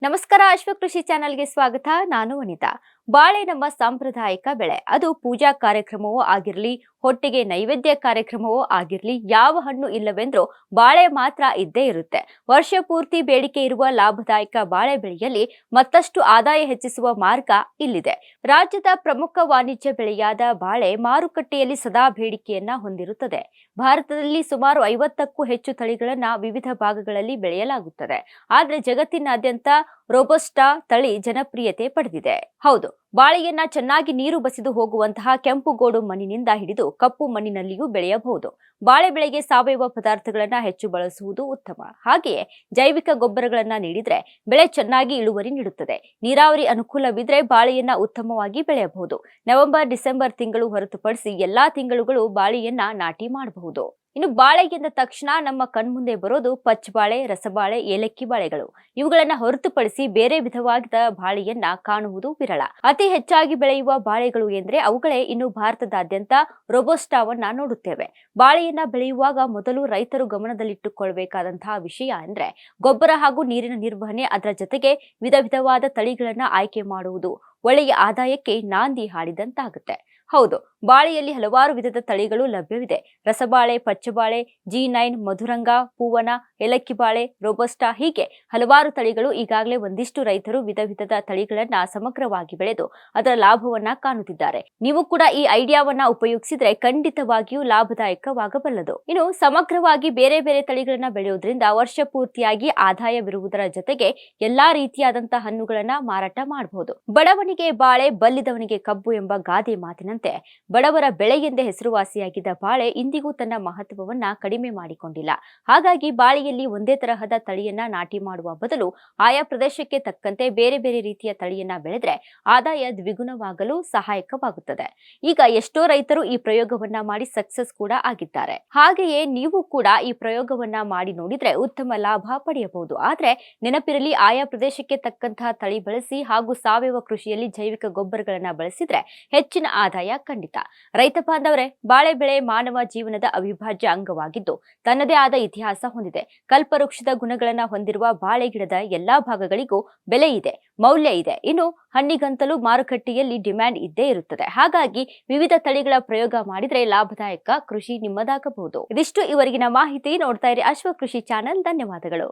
ನಮಸ್ಕಾರ ಅಶ್ವಕೃಷಿ ಚಾನೆಲ್ಗೆ ಸ್ವಾಗತ. ನಾನು ವನಿತಾ. ಬಾಳೆ ನಮ್ಮ ಸಾಂಪ್ರದಾಯಿಕ ಬೆಳೆ. ಅದು ಪೂಜಾ ಕಾರ್ಯಕ್ರಮವೋ ಆಗಿರಲಿ, ಹೊಟ್ಟೆಗೆ ನೈವೇದ್ಯ ಕಾರ್ಯಕ್ರಮವೋ ಆಗಿರಲಿ, ಯಾವ ಹಣ್ಣು ಇಲ್ಲವೆಂದ್ರೂ ಬಾಳೆ ಮಾತ್ರ ಇದ್ದೇ ಇರುತ್ತೆ. ವರ್ಷ ಪೂರ್ತಿ ಬೇಡಿಕೆ ಇರುವ ಲಾಭದಾಯಕ ಬಾಳೆ ಬೆಳೆಯಲ್ಲಿ ಮತ್ತಷ್ಟು ಆದಾಯ ಹೆಚ್ಚಿಸುವ ಮಾರ್ಗ ಇಲ್ಲಿದೆ. ರಾಜ್ಯದ ಪ್ರಮುಖ ವಾಣಿಜ್ಯ ಬೆಳೆಯಾದ ಬಾಳೆ ಮಾರುಕಟ್ಟೆಯಲ್ಲಿ ಸದಾ ಬೇಡಿಕೆಯನ್ನ ಹೊಂದಿರುತ್ತದೆ. ಭಾರತದಲ್ಲಿ ಸುಮಾರು 50ಕ್ಕೂ ಹೆಚ್ಚು ತಳಿಗಳನ್ನ ವಿವಿಧ ಭಾಗಗಳಲ್ಲಿ ಬೆಳೆಯಲಾಗುತ್ತದೆ. ಆದರೆ ಜಗತ್ತಿನಾದ್ಯಂತ ರೋಬಸ್ಟಾ ತಳಿ ಜನಪ್ರಿಯತೆ ಪಡೆದಿದೆ. ಹೌದು, ಬಾಳೆಯನ್ನ ಚೆನ್ನಾಗಿ ನೀರು ಬಸಿದು ಹೋಗುವಂತಹ ಕೆಂಪುಗೋಡು ಮಣ್ಣಿನಿಂದ ಹಿಡಿದು ಕಪ್ಪು ಮಣ್ಣಿನಲ್ಲಿಯೂ ಬೆಳೆಯಬಹುದು. ಬಾಳೆ ಬೆಳೆಗೆ ಸಾವಯವ ಪದಾರ್ಥಗಳನ್ನ ಹೆಚ್ಚು ಬಳಸುವುದು ಉತ್ತಮ. ಹಾಗೆಯೇ ಜೈವಿಕ ಗೊಬ್ಬರಗಳನ್ನ ನೀಡಿದ್ರೆ ಬೆಳೆ ಚೆನ್ನಾಗಿ ಇಳುವರಿ ನೀಡುತ್ತದೆ. ನೀರಾವರಿ ಅನುಕೂಲವಿದ್ರೆ ಬಾಳೆಯನ್ನ ಉತ್ತಮವಾಗಿ ಬೆಳೆಯಬಹುದು. ನವೆಂಬರ್, ಡಿಸೆಂಬರ್ ತಿಂಗಳು ಹೊರತುಪಡಿಸಿ ಎಲ್ಲಾ ತಿಂಗಳುಗಳು ಬಾಳೆಯನ್ನ ನಾಟಿ ಮಾಡಬಹುದು. ಇನ್ನು ಬಾಳೆ ಎಂದ ತಕ್ಷಣ ನಮ್ಮ ಕಣ್ಮುಂದೆ ಬರೋದು ಪಚ್ಚಬಾಳೆ, ರಸಬಾಳೆ, ಏಲಕ್ಕಿ ಬಾಳೆಗಳು. ಇವುಗಳನ್ನ ಹೊರತುಪಡಿಸಿ ಬೇರೆ ವಿಧವಾದ ಬಾಳೆಯನ್ನ ಕಾಣುವುದು ವಿರಳ. ಅತಿ ಹೆಚ್ಚಾಗಿ ಬೆಳೆಯುವ ಬಾಳೆಗಳು ಎಂದ್ರೆ ಅವುಗಳೇ. ಇನ್ನು ಭಾರತದಾದ್ಯಂತ ರೋಬಸ್ಟಾವನ್ನ ನೋಡುತ್ತೇವೆ. ಬಾಳೆಯನ್ನ ಬೆಳೆಯುವಾಗ ಮೊದಲು ರೈತರು ಗಮನದಲ್ಲಿಟ್ಟುಕೊಳ್ಬೇಕಾದಂತಹ ವಿಷಯ ಅಂದ್ರೆ ಗೊಬ್ಬರ ಹಾಗೂ ನೀರಿನ ನಿರ್ವಹಣೆ. ಅದರ ಜೊತೆಗೆ ವಿಧವಾದ ತಳಿಗಳನ್ನ ಆಯ್ಕೆ ಮಾಡುವುದು ಒಳ್ಳೆಯ ಆದಾಯಕ್ಕೆ ನಾಂದಿ ಹಾಡಿದಂತಾಗುತ್ತೆ. ಹೌದು, ಬಾಳೆಯಲ್ಲಿ ಹಲವಾರು ವಿಧದ ತಳಿಗಳು ಲಭ್ಯವಿದೆ. ರಸಬಾಳೆ, ಪಚ್ಚಬಾಳೆ, G9, ಮಧುರಂಗ, ಪೂವನ, ಏಲಕ್ಕಿ ಬಾಳೆ, ರೋಬಸ್ಟಾ ಹೀಗೆ ಹಲವಾರು ತಳಿಗಳು. ಈಗಾಗಲೇ ಒಂದಿಷ್ಟು ರೈತರು ವಿಧದ ತಳಿಗಳನ್ನ ಸಮಗ್ರವಾಗಿ ಬೆಳೆದು ಅದರ ಲಾಭವನ್ನ ಕಾಣುತ್ತಿದ್ದಾರೆ. ನೀವು ಕೂಡ ಈ ಐಡಿಯಾವನ್ನ ಉಪಯೋಗಿಸಿದ್ರೆ ಖಂಡಿತವಾಗಿಯೂ ಲಾಭದಾಯಕವಾಗಬಲ್ಲದು. ಇನ್ನು ಸಮಗ್ರವಾಗಿ ಬೇರೆ ಬೇರೆ ತಳಿಗಳನ್ನ ಬೆಳೆಯುವುದರಿಂದ ವರ್ಷ ಪೂರ್ತಿಯಾಗಿ ಆದಾಯವಿರುವುದರ ಜೊತೆಗೆ ಎಲ್ಲಾ ರೀತಿಯಾದಂತಹ ಹಣ್ಣುಗಳನ್ನ ಮಾರಾಟ ಮಾಡಬಹುದು. ಬಡವನಿಗೆ ಬಾಳೆ, ಬಲ್ಲಿದವನಿಗೆ ಕಬ್ಬು ಎಂಬ ಗಾದೆ ಮಾತಿನಂತೆ ಬಡವರ ಬೆಳೆ ಎಂದೇ ಹೆಸರುವಾಸಿಯಾಗಿದ್ದ ಬಾಳೆ ಇಂದಿಗೂ ತನ್ನ ಮಹತ್ವವನ್ನ ಕಡಿಮೆ ಮಾಡಿಕೊಂಡಿಲ್ಲ. ಹಾಗಾಗಿ ಬಾಳೆಯಲ್ಲಿ ಒಂದೇ ತರಹದ ತಳಿಯನ್ನ ನಾಟಿ ಮಾಡುವ ಬದಲು ಆಯಾ ಪ್ರದೇಶಕ್ಕೆ ತಕ್ಕಂತೆ ಬೇರೆ ಬೇರೆ ರೀತಿಯ ತಳಿಯನ್ನ ಬೆಳೆದ್ರೆ ಆದಾಯ ದ್ವಿಗುಣವಾಗಲು ಸಹಾಯಕವಾಗುತ್ತದೆ. ಈಗ ಎಷ್ಟೋ ರೈತರು ಈ ಪ್ರಯೋಗವನ್ನ ಮಾಡಿ ಸಕ್ಸಸ್ ಕೂಡ ಆಗಿದ್ದಾರೆ. ಹಾಗೆಯೇ ನೀವು ಕೂಡ ಈ ಪ್ರಯೋಗವನ್ನ ಮಾಡಿ ನೋಡಿದ್ರೆ ಉತ್ತಮ ಲಾಭ ಪಡೆಯಬಹುದು. ಆದ್ರೆ ನೆನಪಿರಲಿ, ಆಯಾ ಪ್ರದೇಶಕ್ಕೆ ತಕ್ಕಂತಹ ತಳಿ ಬಳಸಿ ಹಾಗೂ ಸಾವಯವ ಕೃಷಿಯಲ್ಲಿ ಜೈವಿಕ ಗೊಬ್ಬರಗಳನ್ನ ಬಳಸಿದ್ರೆ ಹೆಚ್ಚಿನ ಆದಾಯ ಖಂಡಿತ. ರೈತ ಬಾಂಧವರೇ, ಬಾಳೆ ಬೆಳೆ ಮಾನವ ಜೀವನದ ಅವಿಭಾಜ್ಯ ಅಂಗವಾಗಿದ್ದು ತನ್ನದೇ ಆದ ಇತಿಹಾಸ ಹೊಂದಿದೆ. ಕಲ್ಪವೃಕ್ಷದ ಗುಣಗಳನ್ನ ಹೊಂದಿರುವ ಬಾಳೆ ಗಿಡದ ಎಲ್ಲಾ ಭಾಗಗಳಿಗೂ ಬೆಲೆ ಇದೆ, ಮೌಲ್ಯ ಇದೆ. ಇನ್ನು ಹಣ್ಣಿಗಂತಲೂ ಮಾರುಕಟ್ಟೆಯಲ್ಲಿ ಡಿಮ್ಯಾಂಡ್ ಇದ್ದೇ ಇರುತ್ತದೆ. ಹಾಗಾಗಿ ವಿವಿಧ ತಳಿಗಳ ಪ್ರಯೋಗ ಮಾಡಿದ್ರೆ ಲಾಭದಾಯಕ ಕೃಷಿ ನಿಮ್ಮದಾಗಬಹುದು. ಇದಿಷ್ಟು ಇವರೆಗಿನ ಮಾಹಿತಿ. ನೋಡ್ತಾ ಇರಿ ಅಶ್ವಕೃಷಿ ಚಾನೆಲ್. ಧನ್ಯವಾದಗಳು.